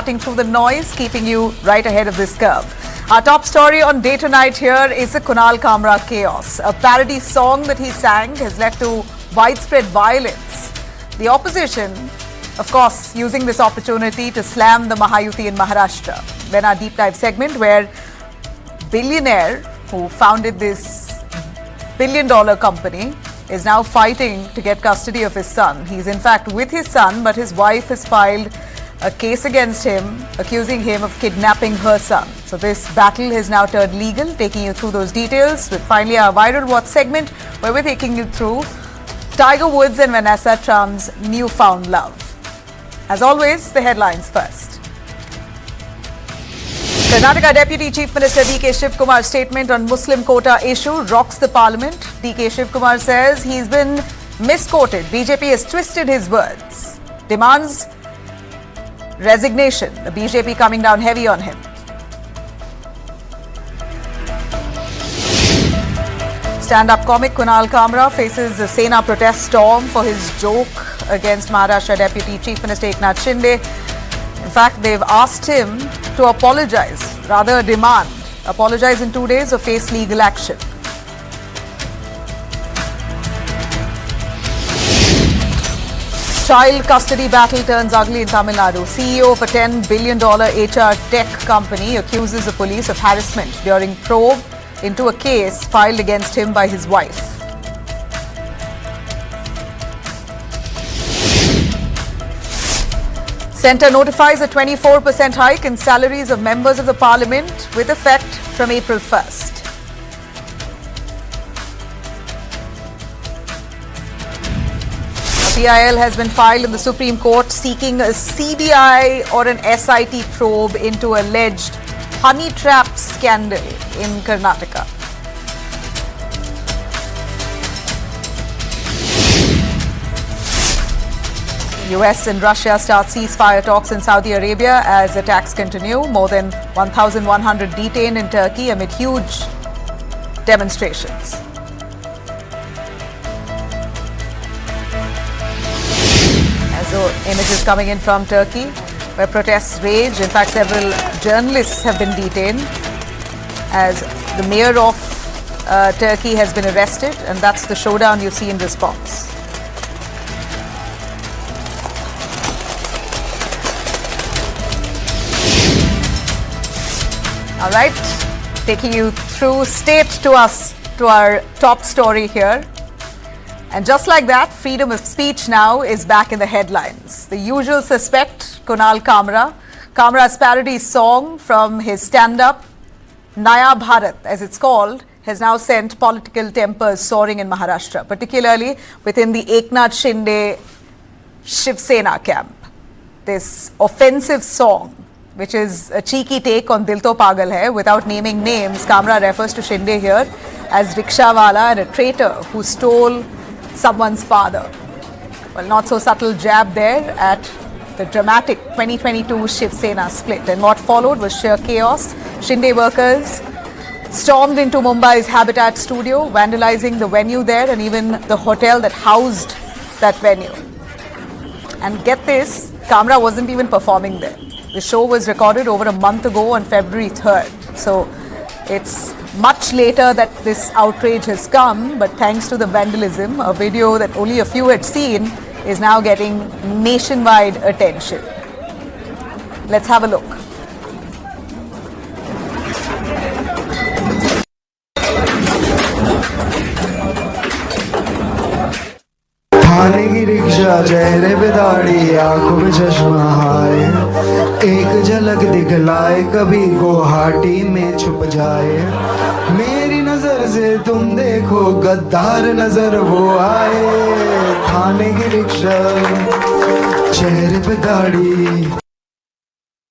cutting through the noise, keeping you right ahead of this curve. Our top story on Day to Night here is the Kunal Kamra chaos. A parody song that he sang has led to widespread violence. The opposition, of course, using this opportunity to slam the Mahayuti in Maharashtra. Then our deep dive segment where Billionaire, who founded this billion-dollar company, is now fighting to get custody of his son. He's in fact with his son, but his wife has filed a case against him, accusing him of kidnapping her son. So this battle has now turned legal, taking you through those details with finally our Viral Watch segment, where we're taking you through Tiger Woods and Vanessa Trump's newfound love. As always, the headlines first. Karnataka Deputy Chief Minister D.K. Shivakumar's statement on Muslim quota issue rocks the parliament. D.K. Shivakumar says he's been misquoted. BJP has twisted his words. Demands resignation. The BJP coming down heavy on him. Stand-up comic Kunal Kamra faces a Sena protest storm for his joke against Maharashtra Deputy Chief Minister Eknath Shinde. In fact, they've asked him to apologise, rather demand. Apologise in 2 days or face legal action. Child custody battle turns ugly in Tamil Nadu. CEO of a $10 billion HR tech company accuses the police of harassment during probe into a case filed against him by his wife. Centre notifies a 24% hike in salaries of members of the parliament with effect from April 1st. A PIL has been filed in the Supreme Court seeking a CBI or an SIT probe into alleged honey trap scandal in Karnataka. US and Russia start ceasefire talks in Saudi Arabia as attacks continue. More than 1,100 detained in Turkey amid huge demonstrations. As images coming in from Turkey, where protests rage. In fact, several journalists have been detained as the mayor of Turkey has been arrested, and that's the showdown you see in response. All right, taking you through state to our top story here. And just like that, freedom of speech now is back in the headlines. The usual suspect, Kunal Kamra. Kamra's parody song from his stand-up, Naya Bharat, as it's called, has now sent political tempers soaring in Maharashtra, particularly within the Eknath Shinde Shiv Sena camp. This offensive song, which is a cheeky take on Dil To Pagal Hai, without naming names, Kamra refers to Shinde here as rickshawala and a traitor who stole someone's father. Well, not so subtle jab there at the dramatic 2022 Shiv Sena split. And what followed was sheer chaos. Shinde workers stormed into Mumbai's Habitat studio, vandalizing the venue there and even the hotel that housed that venue. And get this, Kamra wasn't even performing there. The show was recorded over a month ago on February 3rd. So it's much later that this outrage has come, but thanks to the vandalism, a video that only a few had seen is now getting nationwide attention. Let's have a look. थाने की rickshaw चेहरे पे दाढ़ी आंखों में चश्मा हाय एक झलक दिखलाए कभी गुवाहाटी में छुप जाए मेरी नजर से तुम देखो गद्दार नजर वो आए थाने की रिक्शा चेहरे पे दाढ़ी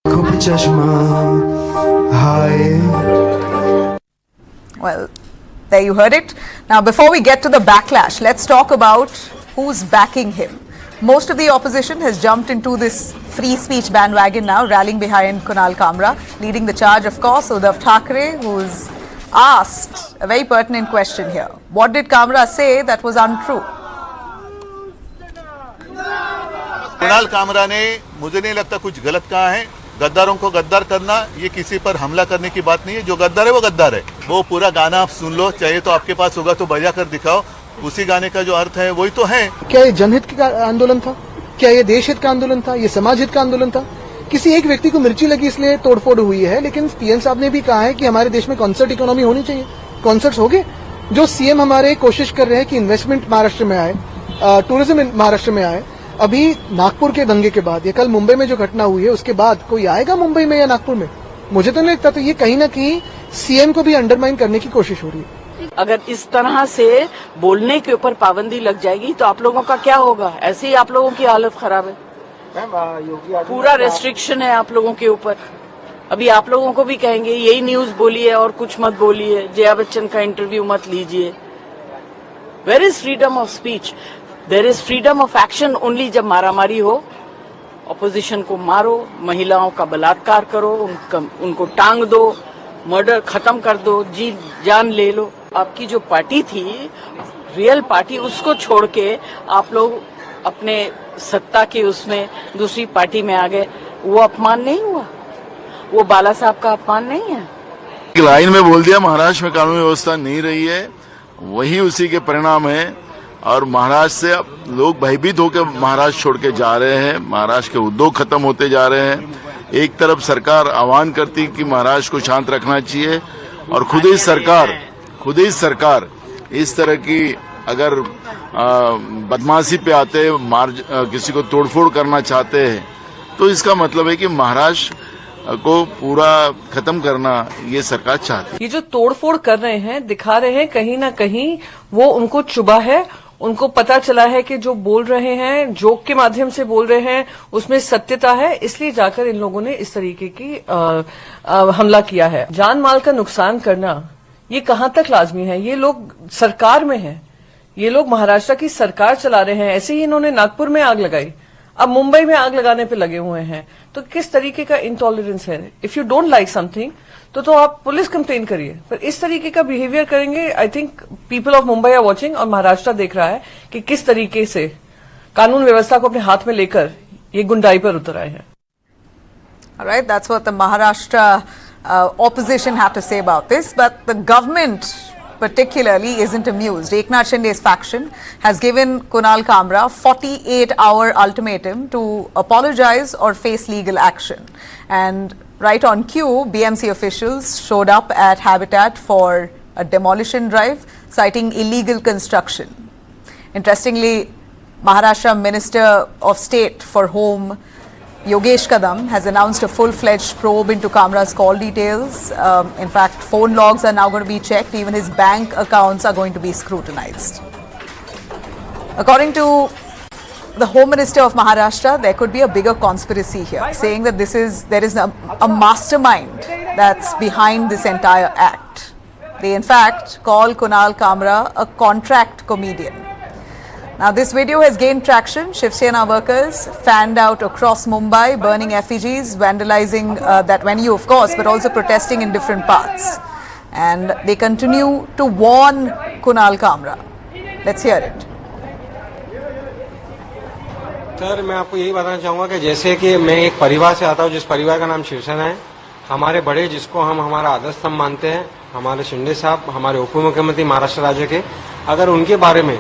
आंखों पे चश्मा हाय. Well, there you heard it. Now, before we get to the backlash, let's talk about who's backing him. Most of the opposition has jumped into this free speech bandwagon now, rallying behind Kunal Kamra. Leading the charge, of course, Uddhav Thackeray, who's asked a very pertinent question here. What did Kamra say that was untrue? Kunal Kamra ने मुझे नहीं लगता कुछ गलत कहा है. गद्दारों को गद्दार करना ये किसी पर हमला करने की बात नहीं है। जो गद्दार है वो गद्दार है। वो पूरा गाना आप सुन लो, चाहिए तो आपके पास होगा तो बजा कर दिखाओ। उसी गाने का जो अर्थ है वही तो है। क्या ये जनहित का आंदोलन था? क्या ये देश हित का आंदोलन था? ये समाज हित का आंदोलन था? किसी एक व्यक्ति को मिर्ची लगी इसलिए तोड़फोड़ हुई है, लेकिन पीएम साहब ने भी कहा है कि हमारे देश में कॉन्सर्ट इकोनॉमी होनी चाहिए। कॉन्सर्ट्स हो गए। जो सीएम हमारे कोशिश कर रहे हैं कि इन्वेस्टमेंट महाराष्ट्र में आए, टूरिज्म महाराष्ट्र में आए। अभी नागपुर के दंगे के बाद या कल मुंबई में जो घटना हुई है उसके बाद कोई आएगा मुंबई में या नागपुर में? मुझे तो नहीं लगता। तो ये कहीं ना कहीं सीएम को भी अंडरमाइन करने की कोशिश हो रही है। अगर इस तरह से बोलने के ऊपर पाबंदी लग जाएगी तो आप लोगों का क्या होगा? ऐसे ही आप लोगों की हालत खराब है। पूरा रेस्ट्रिक्शन है आप लोगों के ऊपर। अभी आप लोगों को भी कहेंगे यही न्यूज बोलिए और कुछ मत बोलिए, जया बच्चन का इंटरव्यू मत लीजिए। Where is freedom of speech? There is freedom of action only जब मारामारी हो, ऑपोजिशन को मारो, महिलाओं का बलात्कार करो, उनको टांग दो, मर्डर खत्म कर दो, जी जान ले लो। आपकी जो पार्टी थी, रियल पार्टी, उसको छोड़ के आप लोग अपने सत्ता के उसमें दूसरी पार्टी में आ गए। वो अपमान नहीं हुआ? वो बाला साहब का अपमान नहीं है? लाइन में बोल दिया महाराष्ट्र में कानून व्यवस्था नहीं रही है, वही उसी के परिणाम है। और महाराष्ट्र से अब लोग भयभीत होकर महाराष्ट्र छोड़ के जा रहे हैं। महाराष्ट्र के उद्योग खत्म होते जा रहे हैं। एक तरफ सरकार आह्वान करती कि महाराष्ट्र को शांत रखना चाहिए और खुद ही सरकार इस तरह की अगर बदमाशी पे आते किसी को तोड़फोड़ करना चाहते हैं तो इसका मतलब है कि महाराष्ट्र को पूरा खत्म करना ये सरकार चाहती है। ये जो तोड़फोड़ कर रहे हैं, दिखा रहे हैं कहीं ना कहीं वो उनको चुभा है। उनको पता चला है कि जो बोल रहे हैं, जोक के माध्यम से बोल रहे हैं, उसमें सत्यता है, इसलिए जाकर इन लोगों ने इस तरीके की हमला किया है। जान माल का नुकसान करना ये कहां तक लाजमी है? ये लोग सरकार में हैं, ये लोग महाराष्ट्र की सरकार चला रहे हैं। ऐसे ही इन्होंने नागपुर में आग लगाई, अब मुंबई में आग लगाने पे लगे हुए हैं। तो किस तरीके का इंटॉलरेंस है? If you don't like something तो आप पुलिस कंप्लेन करिए, पर इस तरीके का बिहेवियर करेंगे। I think people of Mumbai are watching और महाराष्ट्र देख रहा है कि किस तरीके से कानून व्यवस्था को अपने हाथ में लेकर ये गुंडाई पर उतर आए हैं। All right, that's what the Maharashtra opposition have to say about this, but the government particularly isn't amused. Eknath Shinde's faction has given Kunal Kamra 48-hour ultimatum to apologise or face legal action. And right on cue, BMC officials showed up at Habitat for a demolition drive, citing illegal construction. Interestingly, Maharashtra Minister of State for Home, Yogi Adityanath, has announced a full-fledged probe into Kamra's call details. In fact, phone logs are now going to be checked. Even his bank accounts are going to be scrutinized. According to the Home Minister of Maharashtra, there could be a bigger conspiracy here, saying that there is a mastermind that's behind this entire act. They, in fact, call Kunal Kamra a contract comedian. Now, this video has gained traction. Shiv Sena workers fanned out across Mumbai, burning effigies, vandalizing that venue, of course, but also protesting in different parts. And they continue to warn Kunal Kamra. Let's hear it. Sir, मैं आपको यही बताना चाहूँगा कि जैसे कि मैं एक परिवार से आता हूँ, जिस परिवार का नाम शिवसेना है। हमारे बड़े, जिसको हम हमारा आदर्श स्तंभ मानते हैं, हमारे शिंदे साहब, हमारे उप मुख्यमंत्री महाराष्ट्र राज्य के, अगर उनके बारे में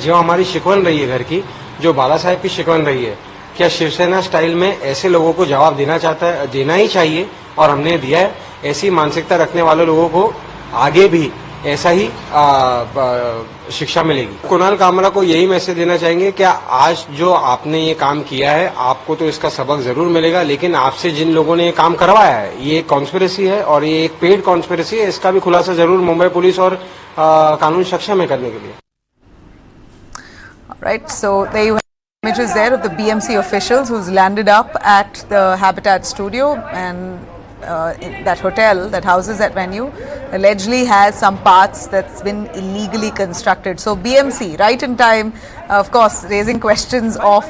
जो हमारी शिकवन रही है घर की, जो बाला साहेब की शिकवन रही है, क्या शिवसेना स्टाइल में ऐसे लोगों को जवाब देना ही चाहिए और हमने दिया है। ऐसी मानसिकता रखने वाले लोगों को आगे भी ऐसा ही शिक्षा मिलेगी। कुणाल कामरा को यही मैसेज देना चाहेंगे कि आज जो आपने ये काम किया है, आपको तो इसका सबक जरूर मिलेगा, लेकिन आपसे जिन लोगों ने ये काम करवाया है, ये एक कॉन्स्पिरेसी है और ये एक पेड कॉन्स्पिरेसी है। इसका भी खुलासा जरूर मुंबई पुलिस और कानून सक्षम है करने के लिए। Right, so there you have images there of the BMC officials who's landed up at the Habitat studio, and that hotel that houses that venue allegedly has some parts that's been illegally constructed. So BMC, right in time, of course, raising questions of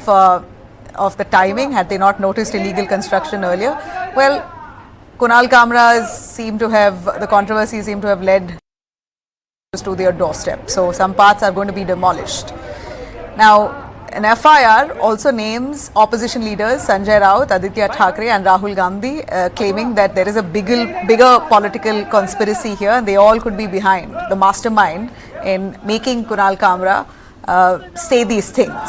the timing. Had they not noticed illegal construction earlier? Well, Kunal Kamra the controversy seemed to have led to their doorstep. So some parts are going to be demolished. Now, An FIR also names opposition leaders Sanjay Raut, Aditya Thackeray and Rahul Gandhi, claiming that there is a bigger political conspiracy here and they all could be behind the mastermind in making Kunal Kamra say these things.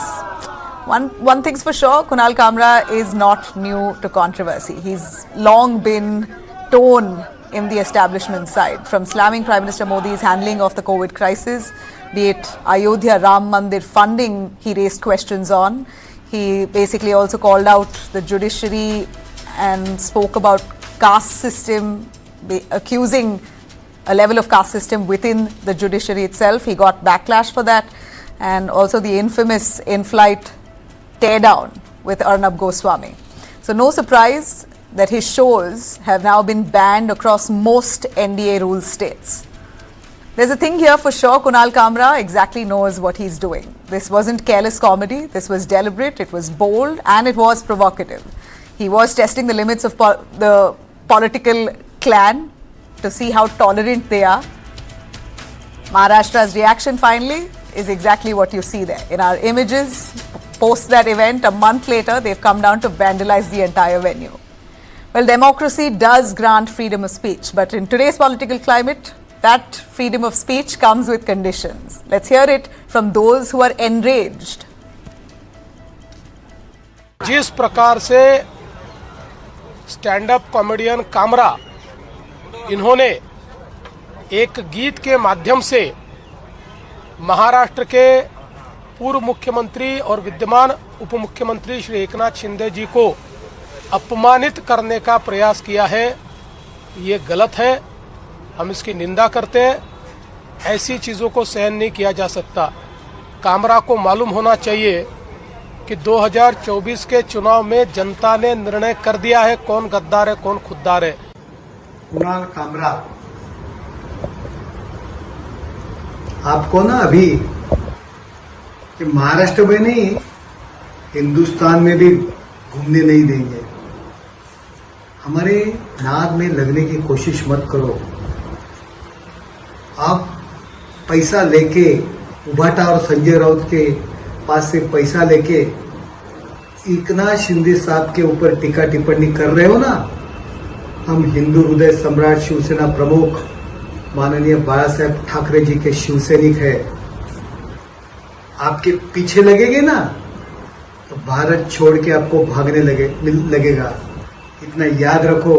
One thing's for sure, Kunal Kamra is not new to controversy. He's long been torn in the establishment side, from slamming Prime Minister Modi's handling of the COVID crisis, be it Ayodhya Ram Mandir funding he raised questions on. He basically also called out the judiciary and spoke about caste system, accusing a level of caste system within the judiciary itself. He got backlash for that, and also the infamous in-flight teardown with Arnab Goswami. So no surprise that his shows have now been banned across most NDA rule states. There's a thing here for sure, Kunal Kamra exactly knows what he's doing. This wasn't careless comedy, this was deliberate, it was bold and it was provocative. He was testing the limits of the political clan to see how tolerant they are. Maharashtra's reaction finally is exactly what you see there. In our images, post that event, a month later, they've come down to vandalize the entire venue. Well, democracy does grant freedom of speech, but in today's political climate, that freedom of speech comes with conditions. Let's hear it from those who are enraged. जिस प्रकार से stand up comedian Kamra इन्होंने एक गीत के माध्यम से महाराष्ट्र के पूर्व मुख्यमंत्री और विद्यमान उप मुख्यमंत्री श्री एकनाथ शिंदे जी को अपमानित करने का प्रयास किया है, ये गलत है। हम इसकी निंदा करते हैं। ऐसी चीज़ों को सहन नहीं किया जा सकता। कामरा को मालूम होना चाहिए कि 2024 के चुनाव में जनता ने निर्णय कर दिया है कौन गद्दार है कौन खुद्दार है। कुणाल कामरा, आपको ना अभी कि महाराष्ट्र में नहीं हिंदुस्तान में भी घूमने नहीं देंगे। हमारे नाद में लगने की कोशिश मत करो। आप पैसा लेके उभाटा और संजय राउत के पास से पैसा लेके एकनाथ शिंदे साहब के ऊपर टीका टिप्पणी कर रहे हो ना। हम हिंदू हृदय सम्राट शिवसेना प्रमुख माननीय बाला साहेब ठाकरे जी के शिवसैनिक है। आपके पीछे लगेंगे ना तो भारत छोड़ के आपको भागने लगेगा। इतना याद रखो।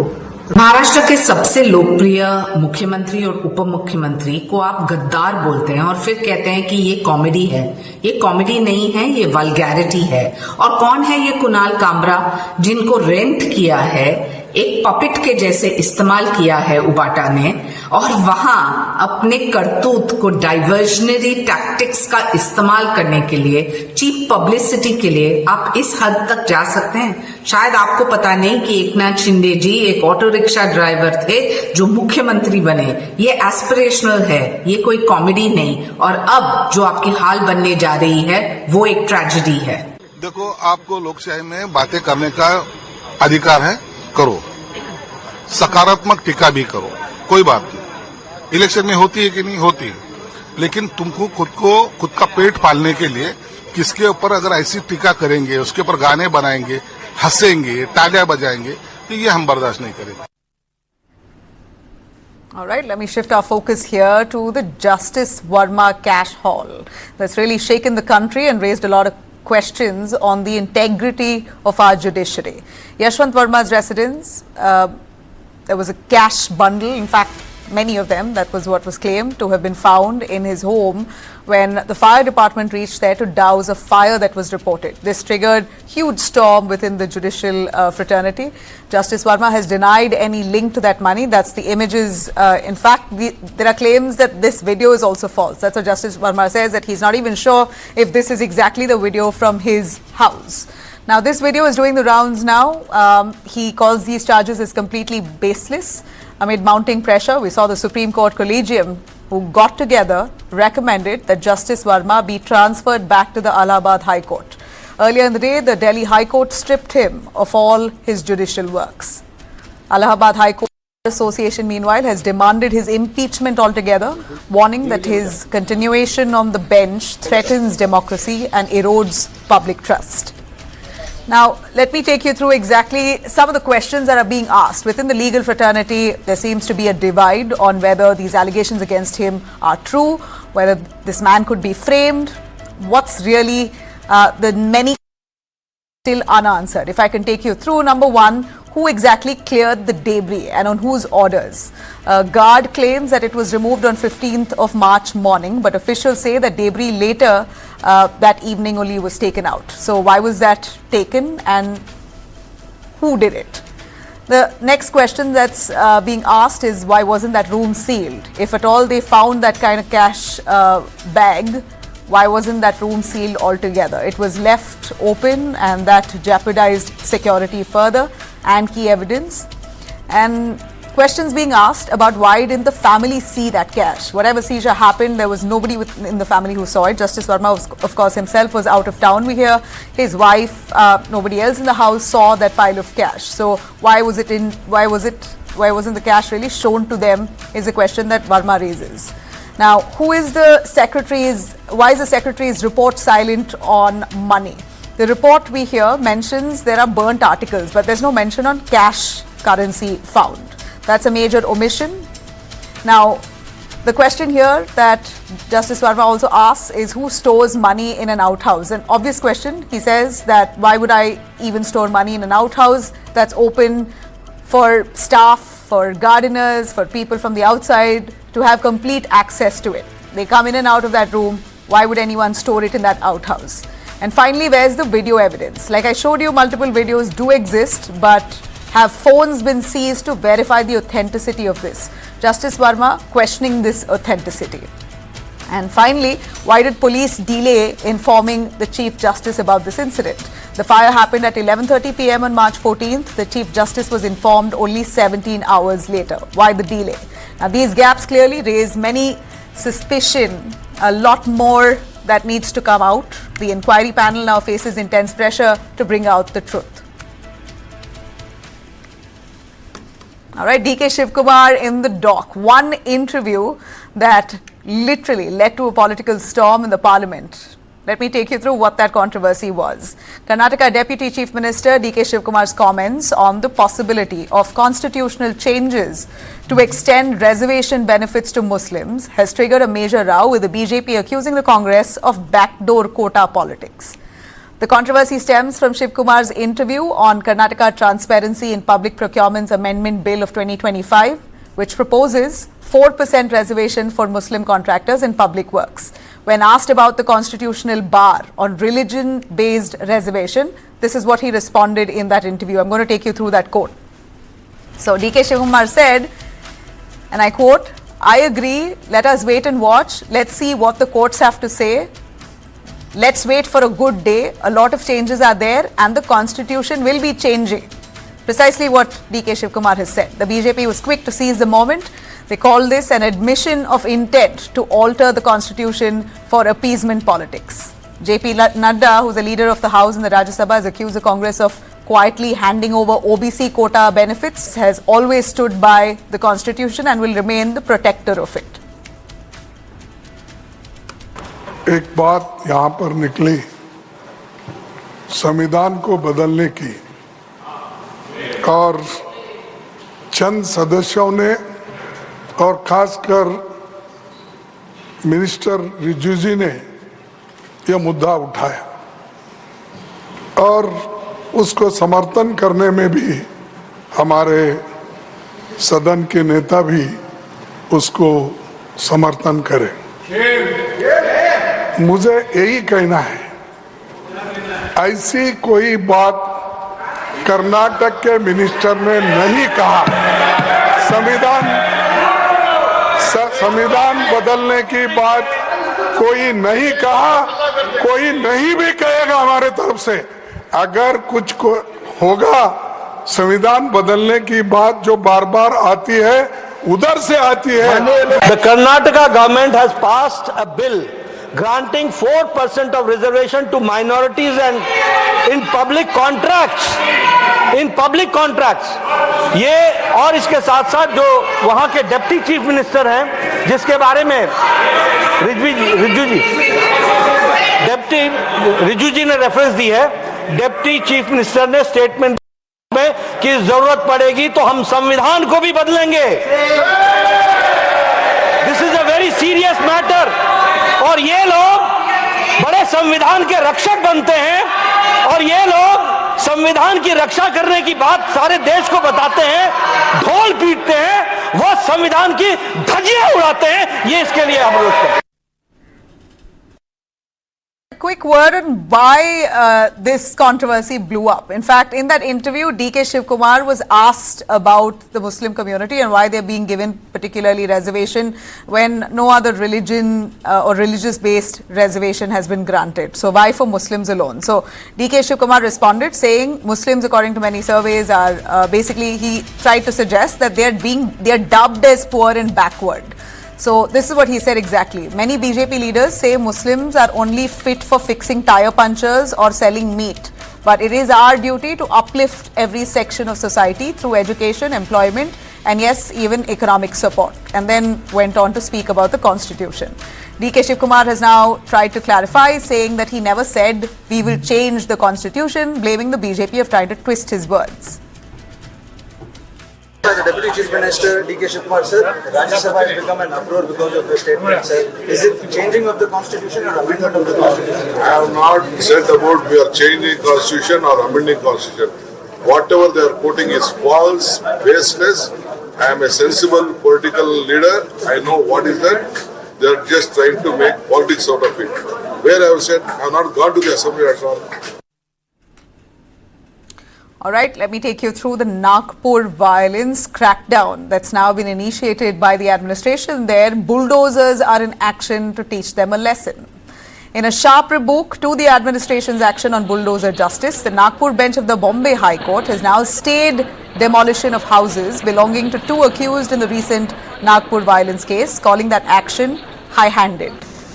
महाराष्ट्र के सबसे लोकप्रिय मुख्यमंत्री और उप मुख्यमंत्री को आप गद्दार बोलते हैं और फिर कहते हैं कि ये कॉमेडी है। ये कॉमेडी नहीं है, ये वल्गैरिटी है। और कौन है ये कुणाल कामरा जिनको रेंट किया है, एक पपेट के जैसे इस्तेमाल किया है उबाटा ने, और वहां अपने करतूत को डाइवर्जनरी टैक्टिक्स का इस्तेमाल करने के लिए, चीप पब्लिसिटी के लिए आप इस हद तक जा सकते हैं। शायद आपको पता नहीं कि एकनाथ शिंदे जी एक ऑटो रिक्शा ड्राइवर थे जो मुख्यमंत्री बने। ये एस्पिरेशनल है, ये कोई कॉमेडी नहीं। और अब जो आपकी हाल बनने जा रही है वो एक ट्रेजेडी है। देखो, आपको लोकशाही में बातें करने का अधिकार है, करो। सकारात्मक टीका भी करो, कोई बात नहीं। इलेक्शन में होती है कि नहीं होती है, लेकिन तुमको खुद का पेट पालने के लिए किसके ऊपर अगर ऐसी टीका करेंगे, उसके ऊपर गाने बनाएंगे, हंसेंगे, तालियां बजाएंगे, तो ये हम बर्दाश्त नहीं करेंगे। All right, let me shift our focus here to the Justice Varma cash haul that's really shaken the country and raised a lot of questions on the integrity of our judiciary. Yashwant Varma's residence, there was a cash bundle, in fact many of them, that was what was claimed to have been found in his home when the fire department reached there to douse a fire that was reported. This triggered huge storm within the judicial fraternity. Justice Varma has denied any link to that money. That's the images. In fact, there are claims that this video is also false. That's what Justice Varma says, that he's not even sure if this is exactly the video from his house. Now, this video is doing the rounds now. He calls these charges as completely baseless. Amid mounting pressure, we saw the Supreme Court Collegium, who got together, recommended that Justice Varma be transferred back to the Allahabad High Court. Earlier in the day, the Delhi High Court stripped him of all his judicial works. Allahabad High Court Association, meanwhile, has demanded his impeachment altogether, warning that his continuation on the bench threatens democracy and erodes public trust. Now, let me take you through exactly some of the questions that are being asked. Within the legal fraternity, there seems to be a divide on whether these allegations against him are true, whether this man could be framed, what's really the many still unanswered. If I can take you through, number one, who exactly cleared the debris and on whose orders? Guard claims that it was removed on 15th of March morning, but officials say that debris later that evening only was taken out. So why was that taken and who did it? The next question that's being asked is why wasn't that room sealed? If at all they found that kind of cash bag, why wasn't that room sealed altogether? It was left open and that jeopardized security further and key evidence. And questions being asked about why didn't the family see that cash? Whatever seizure happened, there was nobody in the family who saw it. Justice Varma, of course, himself was out of town. We hear his wife, nobody else in the house saw that pile of cash. So why wasn't the cash really shown to them is a question that Varma raises. Now, why is the secretary's report silent on money? The report we hear mentions there are burnt articles, but there's no mention on cash currency found. That's a major omission. Now, the question here that Justice Varma also asks is who stores money in an outhouse? An obvious question. He says that why would I even store money in an outhouse that's open for staff, for gardeners, for people from the outside to have complete access to it. They come in and out of that room. Why would anyone store it in that outhouse? And finally, where's the video evidence? Like I showed you, multiple videos do exist, but have phones been seized to verify the authenticity of this? Justice Varma questioning this authenticity. And finally, why did police delay informing the Chief Justice about this incident? The fire happened at 11:30 p.m. on March 14th. The Chief Justice was informed only 17 hours later. Why the delay? Now, these gaps clearly raise many suspicion, a lot more that needs to come out. The inquiry panel now faces intense pressure to bring out the truth. All right, DK Shivakumar in the dock. One interview that literally led to a political storm in the parliament. Let me take you through what that controversy was. Karnataka Deputy Chief Minister DK Shivakumar's comments on the possibility of constitutional changes to extend reservation benefits to Muslims has triggered a major row, with the BJP accusing the Congress of backdoor quota politics. The controversy stems from Shivakumar's interview on Karnataka Transparency in Public Procurement's Amendment Bill of 2025, which proposes 4% reservation for Muslim contractors in public works. When asked about the constitutional bar on religion-based reservation, this is what he responded in that interview. I'm going to take you through that quote. So DK Shivakumar said, and I quote, "I agree, let us wait and watch. Let's see what the courts have to say. Let's wait for a good day. A lot of changes are there and the constitution will be changing." Precisely what DK Shivakumar has said. The BJP was quick to seize the moment. They call this an admission of intent to alter the constitution for appeasement politics. JP Nadda, who's the leader of the House in the Rajya Sabha, has accused the Congress of quietly handing over OBC quota benefits, has always stood by the constitution and will remain the protector of it. एक बात यहाँ पर निकली संविधान को बदलने की, और चंद सदस्यों ने और खासकर मिनिस्टर रिजिजू ने यह मुद्दा उठाया और उसको समर्थन करने में भी हमारे सदन के नेता भी उसको समर्थन करें। मुझे यही कहना है, ऐसी कोई बात कर्नाटक के मिनिस्टर ने नहीं कहा। संविधान बदलने की बात कोई नहीं कहा, कोई नहीं भी कहेगा हमारे तरफ से। अगर कुछ होगा संविधान बदलने की बात जो बार बार आती है, उधर से आती है। The Karnataka government has passed a bill granting 4% of reservation to minorities and in public contracts. In public contracts, ये और इसके साथ साथ जो वहां के डिप्टी चीफ मिनिस्टर हैं, जिसके बारे में रिजू जी ने रेफरेंस दी है, डिप्टी चीफ मिनिस्टर ने स्टेटमेंट में कि जरूरत पड़ेगी तो हम संविधान को भी बदलेंगे। This is a very serious matter. और ये लोग बड़े संविधान के रक्षक बनते हैं और ये लोग संविधान की रक्षा करने की बात सारे देश को बताते हैं, ढोल पीटते हैं, वो संविधान की धज्जियां उड़ाते हैं। ये इसके लिए हम लोग Quick word on why this controversy blew up. In fact, in that interview, DK Shivakumar was asked about the Muslim community and why they're being given particularly reservation when no other religion or religious-based reservation has been granted. So why for Muslims alone? So DK Shivakumar responded saying Muslims, according to many surveys, are basically, he tried to suggest that they're dubbed as poor and backward. So this is what he said exactly. Many BJP leaders say Muslims are only fit for fixing tire punctures or selling meat. But it is our duty to uplift every section of society through education, employment, and yes, even economic support. And then went on to speak about the constitution. DK Shivakumar has now tried to clarify, saying that he never said we will change the constitution, blaming the BJP of trying to twist his words. The Deputy Chief Minister DK Shivakumar said Rajya Sabha has become an uproar because of your statement, sir. Is it changing of the constitution or amendment of the constitution? I have not said about we are changing constitution or amending constitution. Whatever they are quoting is false, baseless. I am a sensible political leader. I know what is that. They are just trying to make politics out of it. Where I have said I have not gone to the assembly, that's all. All right, let me take you through the Nagpur violence crackdown that's now been initiated by the administration there. Bulldozers are in action to teach them a lesson. In a sharp rebuke to the administration's action on bulldozer justice, the Nagpur bench of the Bombay High Court has now stayed demolition of houses belonging to two accused in the recent Nagpur violence case, calling that action high-handed.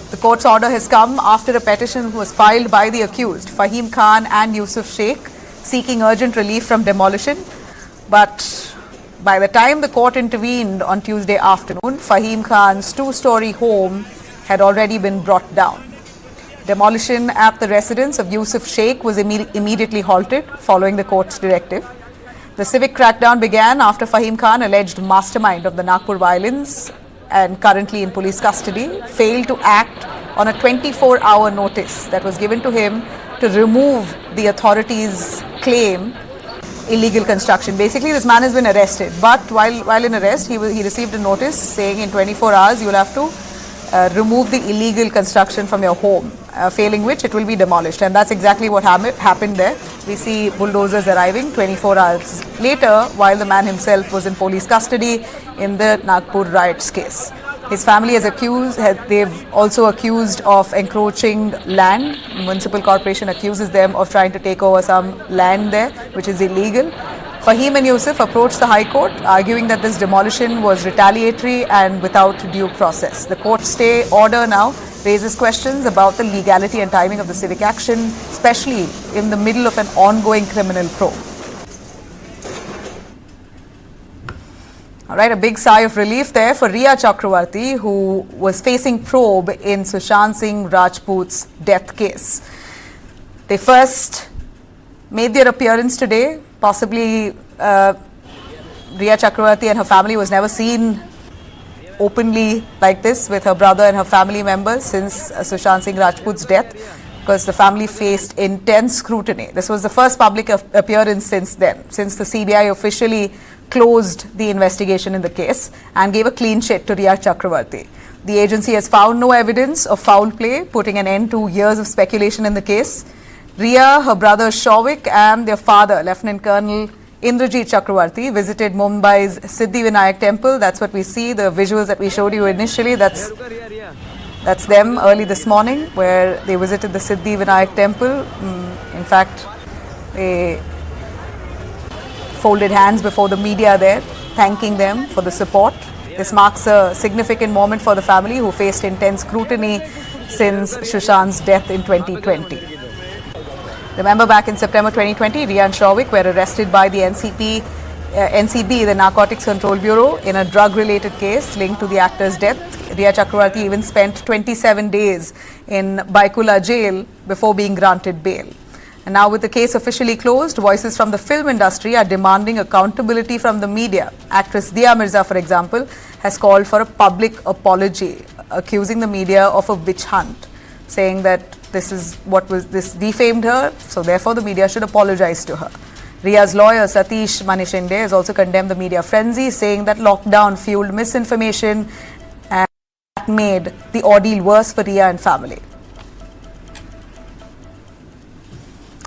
The court's order has come after a petition was filed by the accused, Fahim Khan and Yusuf Sheikh, seeking urgent relief from demolition. But by the time the court intervened on Tuesday afternoon, Fahim Khan's two-story home had already been brought down. Demolition at the residence of Yusuf Sheikh was immediately halted following the court's directive. The civic crackdown began after Fahim Khan, alleged mastermind of the Nagpur violence and currently in police custody, failed to act on a 24-hour notice that was given to him to remove the authorities' claim illegal construction. Basically, this man has been arrested, but while in arrest, he received a notice saying in 24 hours you'll have to remove the illegal construction from your home, failing which it will be demolished. And that's exactly what happened there. We see bulldozers arriving 24 hours later while the man himself was in police custody in the Nagpur riots case. His family has they've also accused of encroaching land. The municipal corporation accuses them of trying to take over some land there, which is illegal. Fahim and Yusuf approached the High Court, arguing that this demolition was retaliatory and without due process. The court stay order now raises questions about the legality and timing of the civic action, especially in the middle of an ongoing criminal probe. All right, a big sigh of relief there for Rhea Chakraborty, who was facing probe in Sushant Singh Rajput's death case. They first made their appearance today. Possibly, Rhea Chakraborty and her family was never seen openly like this with her brother and her family members since Sushant Singh Rajput's death, because the family faced intense scrutiny. This was the first public appearance since then, since the CBI officially closed the investigation in the case and gave a clean sheet to Rhea Chakraborty. The agency has found no evidence of foul play, putting an end to years of speculation in the case. Rhea, her brother Shavik and their father, Lieutenant Colonel Indrajit Chakraborty, visited Mumbai's Siddhi Vinayak temple. That's what we see, the visuals that we showed you initially. That's them early this morning, where they visited the Siddhi Vinayak temple. In fact, they folded hands before the media there, thanking them for the support. This marks a significant moment for the family, who faced intense scrutiny since Sushant's death in 2020. Remember back in September 2020, Rhea and Shawik were arrested by the NCB, the Narcotics Control Bureau, in a drug-related case linked to the actor's death. Rhea Chakraborty even spent 27 days in Baikula jail before being granted bail. And now with the case officially closed, voices from the film industry are demanding accountability from the media. Actress Dia Mirza, for example, has called for a public apology, accusing the media of a witch hunt, saying that this defamed her, so therefore the media should apologize to her. Rhea's lawyer Satish Shinde has also condemned the media frenzy, saying that lockdown fueled misinformation and made the ordeal worse for Rhea and family.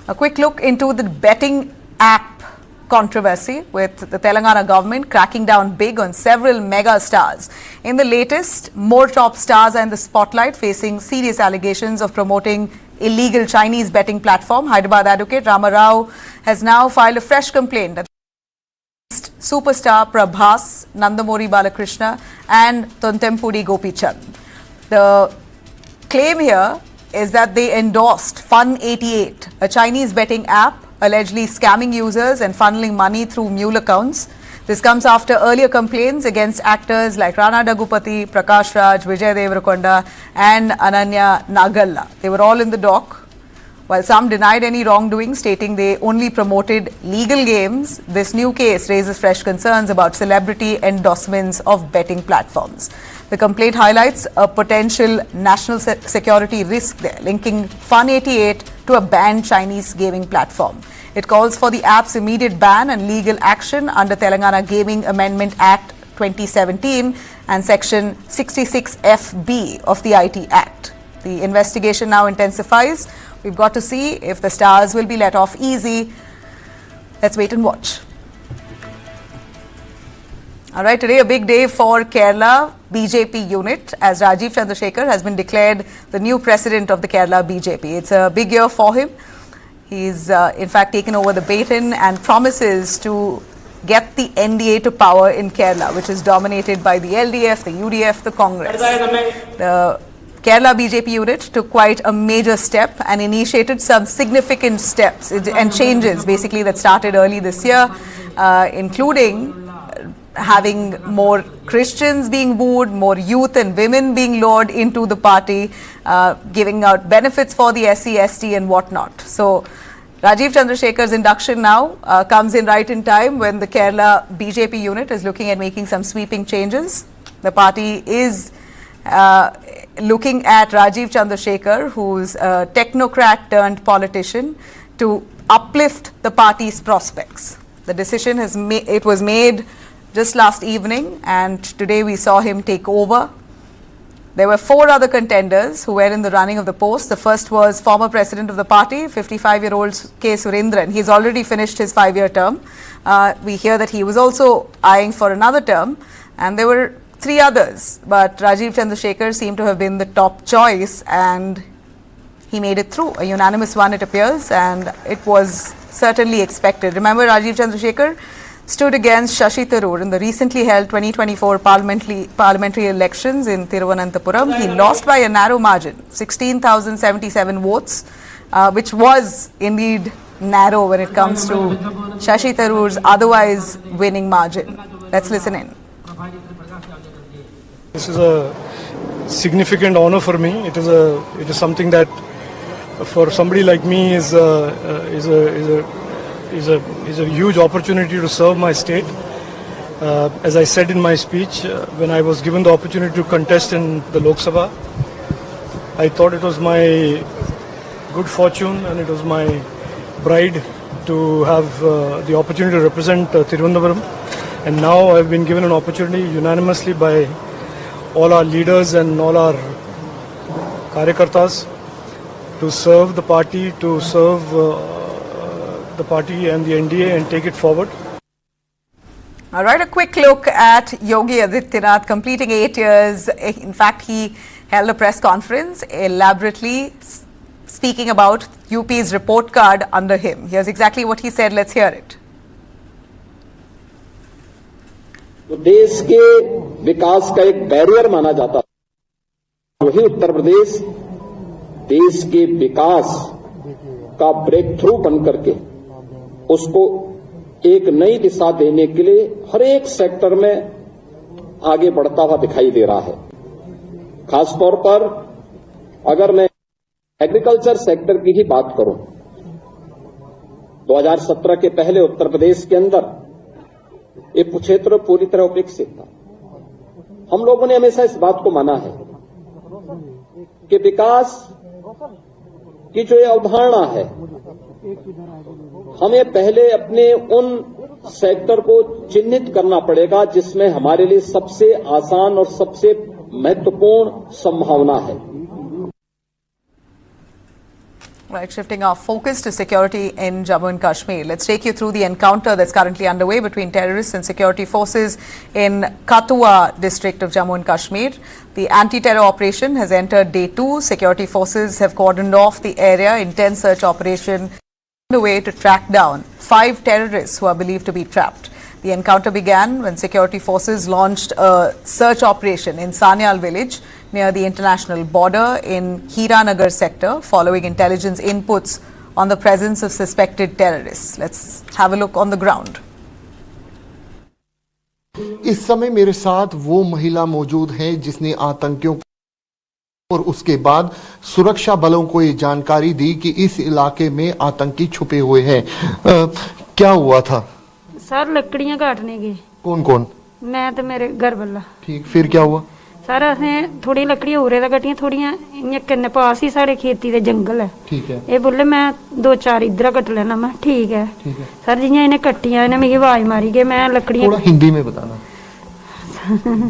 A quick look into the betting app controversy, with the Telangana government cracking down big on several mega stars. In the latest, more top stars are in the spotlight, facing serious allegations of promoting illegal Chinese betting platform. Hyderabad advocate Rama Rao has now filed a fresh complaint against superstar Prabhas, Nandamori Balakrishna and Tontempudi Gopichand. The claim here is that they endorsed Fun88, a Chinese betting app allegedly scamming users and funneling money through mule accounts. This comes after earlier complaints against actors like Rana Daggupati, Prakash Raj, Vijay Deverakonda and Ananya Nagalla. They were all in the dock. While some denied any wrongdoing, stating they only promoted legal games, this new case raises fresh concerns about celebrity endorsements of betting platforms. The complaint highlights a potential national security risk there, linking Fun88 to a banned Chinese gaming platform. It calls for the app's immediate ban and legal action under Telangana Gaming Amendment Act 2017 and Section 66FB of the IT Act. The investigation now intensifies. We've got to see if the stars will be let off easy. Let's wait and watch. All right, today a big day for Kerala BJP unit, as Rajiv Chandrasekhar has been declared the new president of the Kerala BJP. It's a big year for him. He's in fact taken over the baton and promises to get the NDA to power in Kerala, which is dominated by the LDF, the UDF, the Congress. The Kerala BJP unit took quite a major step and initiated some significant steps and changes basically that started early this year, including having more Christians being wooed, more youth and women being lured into the party, giving out benefits for the SC, ST and whatnot. So Rajiv Chandrasekhar's induction now comes in right in time when the Kerala BJP unit is looking at making some sweeping changes. The party is looking at Rajiv Chandrasekhar, who's a technocrat turned politician, to uplift the party's prospects. The decision was made just last evening, and today we saw him take over. There were 4 other contenders who were in the running of the post. The first was former president of the party, 55-year-old K. Surendran. He's already finished his 5-year term. We hear that he was also eyeing for another term, and there were 3 others, but Rajiv Chandrasekhar seemed to have been the top choice, and he made it through. A unanimous one, it appears, and it was certainly expected. Remember, Rajiv Chandrasekhar stood against Shashi Tharoor in the recently held 2024 parliamentary elections in Thiruvananthapuram. He lost by a narrow margin, 16,077 votes, which was indeed narrow when it comes to Shashi Tharoor's otherwise winning margin. Let's listen in. This is a significant honor for me. It is something that for somebody like me is a huge opportunity to serve my state. As I said in my speech, when I was given the opportunity to contest in the Lok Sabha, I thought it was my good fortune and it was my pride to have the opportunity to represent Thiruvananthapuram. And now I've been given an opportunity unanimously by all our leaders and all our karyakartas to serve the party, to serve the party and the NDA and take it forward. All right, a quick look at Yogi Adityanath completing 8 years. In fact, he held a press conference elaborately speaking about UP's report card under him. Here's exactly what he said. Let's hear it. तो देश के विकास का एक barrier माना जाता है, वही उत्तर प्रदेश देश के विकास का ब्रेक थ्रू बन करके उसको एक नई दिशा देने के लिए हर एक सेक्टर में आगे बढ़ता हुआ दिखाई दे रहा है। खासतौर पर अगर मैं एग्रीकल्चर सेक्टर की ही बात करूं, 2017 के पहले उत्तर प्रदेश के अंदर एक क्षेत्र पूरी तरह उपेक्षित था। हम लोगों ने हमेशा इस बात को माना है कि विकास की जो ये अवधारणा है, हमें पहले अपने उन सेक्टर को चिन्हित करना पड़ेगा जिसमें हमारे लिए सबसे आसान और सबसे महत्वपूर्ण संभावना है। Right, shifting our focus to security in Jammu and Kashmir. Let's take you through the encounter that's currently underway between terrorists and security forces in Kathua district of Jammu and Kashmir. The anti-terror operation has entered day 2. Security forces have cordoned off the area. Intense search operation underway to track down 5 terrorists who are believed to be trapped. The encounter began when security forces launched a search operation in Sanyal village near the international border in Hiranagar sector following intelligence inputs on the presence of suspected terrorists. Let's have a look on the ground. इस समय मेरे साथ वो महिला मौजूद है जिसने आतंकियों और उसके बाद सुरक्षा बलों को ये जानकारी दी कि इस इलाके में आतंकी छुपे हुए हैं। क्या हुआ था? सर लकड़ियां काटने गए। कौन कौन? मैं तो मेरे घर वाला। ठीक, फिर क्या हुआ? सर असें थोड़ी लकड़ियां उरे दा कटियां, थोड़ियां इयां कन्ने पास ही साढ़े खेती दे जंगल है। ठीक है। ये बोले मैं 2-4 इधर कट लेना। मैं ठीक है। ठीक है। सर जियां इन्हें कट्टियां इन्हें मुझे आवाज मारी कि मैं लकड़ियां। थोड़ा हिंदी में बताना।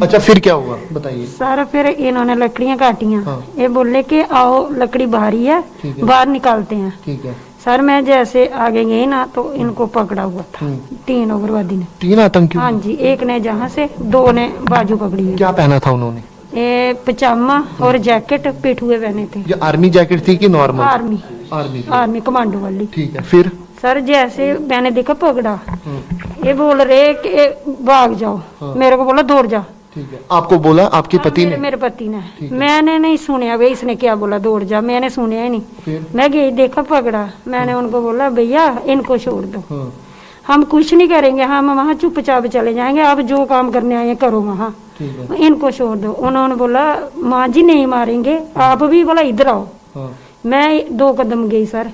अच्छा फिर क्या हुआ बताइए। सर फिर इन्होंने लकड़ियां काटियां। हाँ। ये बोले कि आओ लकड़ी बाहरी है, बाहर निकालते हैं। ठीक है। सर मैं जैसे आगे गई ना तो इनको पकड़ा हुआ था 3 उग्रवादी ने। 3 आतंकी? हाँ जी, एक ने जहाँ से, 2 ने बाजू पकड़ी है। क्या पहना था उन्होंने? ये पजामा और जैकेट पिठुए पहने थे। ये आर्मी जैकेट थी कि नॉर्मल? आर्मी। आर्मी कमांडो वाली। ठीक है, फिर? सर जैसे मैंने देखा पकड़ा, ये बोल रहे कि भाग जाओ। हाँ। मेरे को बोला दौड़ जा। ठीक है। आपको बोला आपके पति ने? मेरे पति ने। मैंने नहीं सुना भाई इसने क्या बोला दौड़ जा, मैंने सुना ही नहीं। मैं गई देखा पकड़ा, मैंने उनको बोला भैया इनको छोड़ दो। हाँ। हम कुछ नहीं करेंगे, हम वहाँ चुपचाप चले जाएंगे, आप जो काम करने आए करो वहाँ, इनको छोड़ दो। उन्होंने बोला माँ जी नहीं मारेंगे, आप भी बोला इधर आओ। हाँ। मैं 2 कदम गई सर।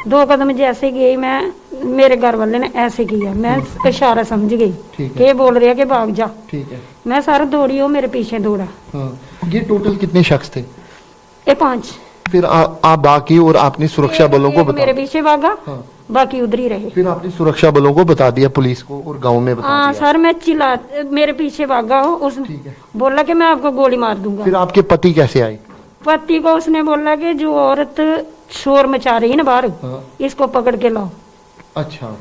2 कदम जैसे गई मैं, मेरे घर वाले ने ऐसे किया, मैं इशारा समझ गई कि बोल रहा कि भाग जा। ठीक है। मैं सारा दौड़ी, हो मेरे पीछे दौड़ा। हाँ। ये टोटल कितने शख्स थे? ये 5। फिर आप बाकी और आपने सुरक्षा बलों को बता? मेरे पीछे भागा। हाँ। बाकी उधर ही रहे। फिर आपने सुरक्षा बलों को बता दिया, पुलिस को और गांव में बता दिया? सर मैं चिल्ला, मेरे पीछे भागा हो, उसने बोला कि मैं आपको गोली मार दूंगा। फिर आपके पति कैसे आए? पति को उसने बोला कि जो औरत शोर मचा रही है ना बाहर, इसको पकड़ के लाओ। अच्छा।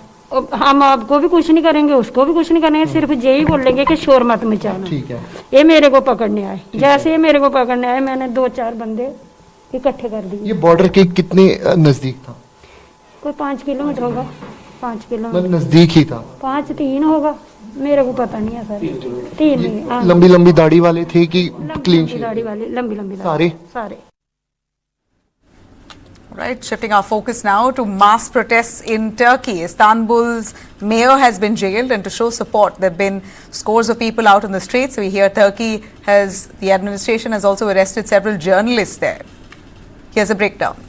हम आपको भी कुछ नहीं करेंगे, उसको भी कुछ नहीं करेंगे, सिर्फ यही बोलेंगे कि शोर मत मचाना। ठीक है। ये मेरे को पकड़ने आए। जैसे ये मेरे को पकड़ने आए, मैंने 2-4 बंदे इकट्ठे कर दिए। ये बॉर्डर के कितने नजदीक था? कोई 5 किलोमीटर होगा। 5 किलोमीटर नजदीक ही था। 5-3 होगा, मेरे को पता नहीं है सर। 3। लंबी लंबी दाढ़ी वाले थे कि क्लीन शेव? दाढ़ी वाले, लंबी लंबी सारे। Right, shifting our focus now to mass protests in Turkey. Istanbul's mayor has been jailed, and to show support, there have been scores of people out on the streets. We hear the administration has also arrested several journalists there. Here's a breakdown.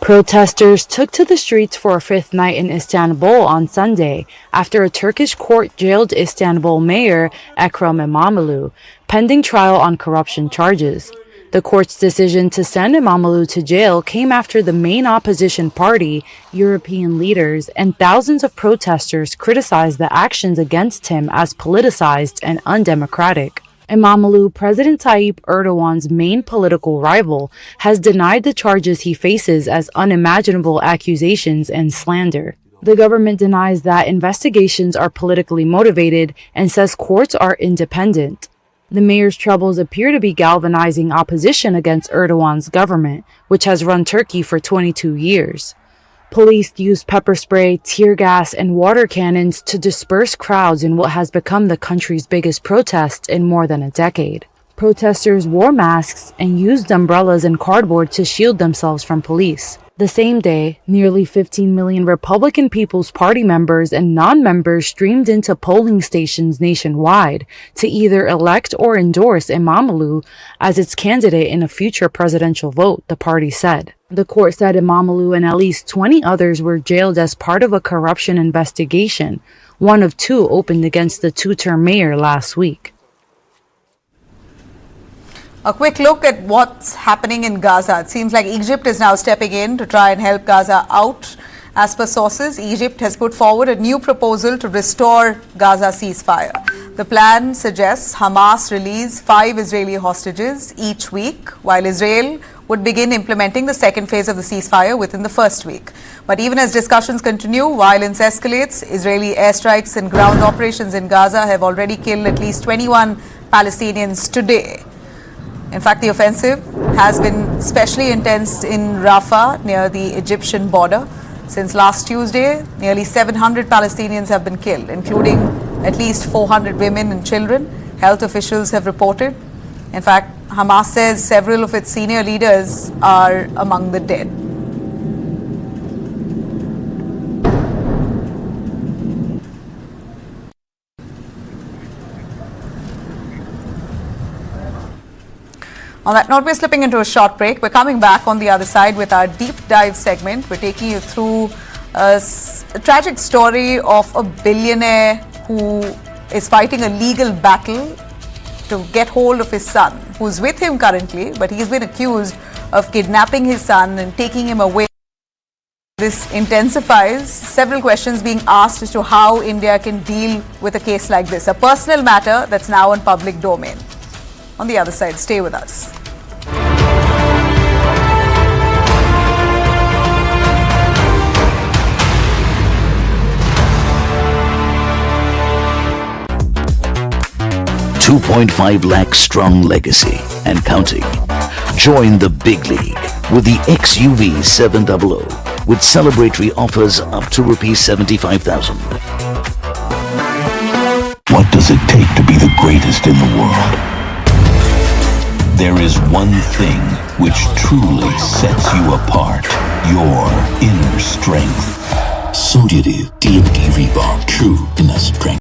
Protesters took to the streets for a 5th night in Istanbul on Sunday after a Turkish court jailed Istanbul mayor Ekrem İmamoğlu, pending trial on corruption charges. The court's decision to send İmamoğlu to jail came after the main opposition party, European leaders, and thousands of protesters criticized the actions against him as politicized and undemocratic. İmamoğlu, President Tayyip Erdogan's main political rival, has denied the charges he faces as unimaginable accusations and slander. The government denies that investigations are politically motivated and says courts are independent. The mayor's troubles appear to be galvanizing opposition against Erdogan's government, which has run Turkey for 22 years. Police used pepper spray, tear gas, and water cannons to disperse crowds in what has become the country's biggest protest in more than a decade. Protesters wore masks and used umbrellas and cardboard to shield themselves from police. The same day, nearly 15 million Republican People's Party members and non-members streamed into polling stations nationwide to either elect or endorse Imamoglu as its candidate in a future presidential vote, the party said. The court said Imamoglu and at least 20 others were jailed as part of a corruption investigation, one of two opened against the two-term mayor last week. A quick look at what's happening in Gaza. It seems like Egypt is now stepping in to try and help Gaza out. As per sources, Egypt has put forward a new proposal to restore Gaza ceasefire. The plan suggests Hamas release 5 Israeli hostages each week, while Israel would begin implementing the second phase of the ceasefire within the first week. But even as discussions continue, violence escalates. Israeli airstrikes and ground operations in Gaza have already killed at least 21 Palestinians today. In fact, the offensive has been especially intense in Rafah near the Egyptian border. Since last Tuesday, nearly 700 Palestinians have been killed, including at least 400 women and children, health officials have reported. In fact, Hamas says several of its senior leaders are among the dead. On that note, we're slipping into a short break. We're coming back on the other side with our deep dive segment. We're taking you through a tragic story of a billionaire who is fighting a legal battle to get hold of his son, who's with him currently, but he's been accused of kidnapping his son and taking him away. This intensifies several questions being asked as to how India can deal with a case like this, a personal matter that's now in public domain. On the other side, stay with us. $2.5 lakh strong legacy and counting. Join the big league with the XUV 700 with celebratory offers up to ₹75,000. What does it take to be the greatest in the world? There is one thing which truly sets you apart. Your inner strength. Sundiru TMT Reebok. True inner strength.